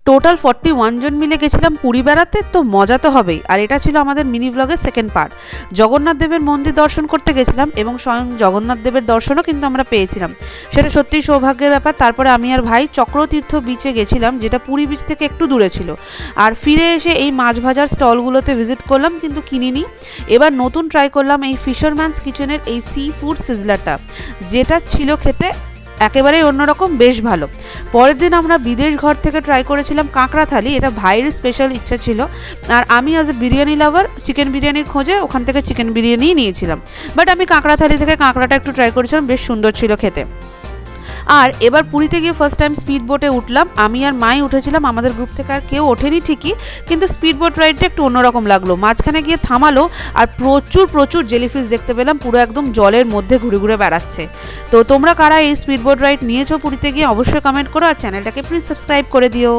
Total 41 জন মিলে গেছিলাম পুরী বেড়াতে, তো মজা তো হবেই। আর এটা ছিল আমাদের মিনি ব্লগের সেকেন্ড পার্ট। জগন্নাথ দেবের মন্দির দর্শন করতে গেছিলাম এবং স্বয়ং জগন্নাথ দেবের দর্শনও কিন্তু আমরা পেয়েছিলাম, সেটা সত্যিই সৌভাগ্যের ব্যাপার। তারপরে আমি আর ভাই চক্রতীর্থ বিচে গেছিলাম, যেটা পুরী বিচ থেকে একটু দূরে ছিল। আর ফিরে এসে এই মাছ ভাজার স্টলগুলোতে ভিজিট করলাম, কিন্তু কিনিনি। এবার নতুন ট্রাই করলাম এই ফিশারম্যানস কিচেনের এই সি ফুড সিজলারটা, যেটা ছিল খেতে একেবারেই অন্যরকম, বেশ ভালো। পরের দিন আমরা বিদেশ ঘর থেকে ট্রাই করেছিলাম কাঁকড়া থালি, এটা ভাইয়ের স্পেশাল ইচ্ছা ছিল। আর আমি as a biryani lover chicken বিরিয়ানির খোঁজে ওখান থেকে চিকেন বিরিয়ানিই নিয়েছিলাম, বাট আমি কাঁকড়া থালি থেকে কাঁকড়াটা একটু ট্রাই করেছিলাম, বেশ সুন্দর ছিল খেতে। আর এবার পুরীতে গিয়ে ফার্স্ট টাইম স্পিড বোটে উঠলাম, আমি আর মাই উঠেছিলাম, আমাদের গ্রুপ থেকে আর কেউ ওঠেনি ঠিকই, কিন্তু স্পিড বোট রাইডটা একটু অন্যরকম লাগলো। মাঝখানে গিয়ে থামালো আর প্রচুর প্রচুর জেলিফিশ দেখতে পেলাম, পুরো একদম জলের মধ্যে ঘুরে ঘুরে বেড়াচ্ছে। তো তোমরা কারা এই স্পিড বোট রাইড নিয়েছো পুরীতে গিয়ে অবশ্যই কমেন্ট করো, আর চ্যানেলটাকে প্লিজ সাবস্ক্রাইব করে দিও।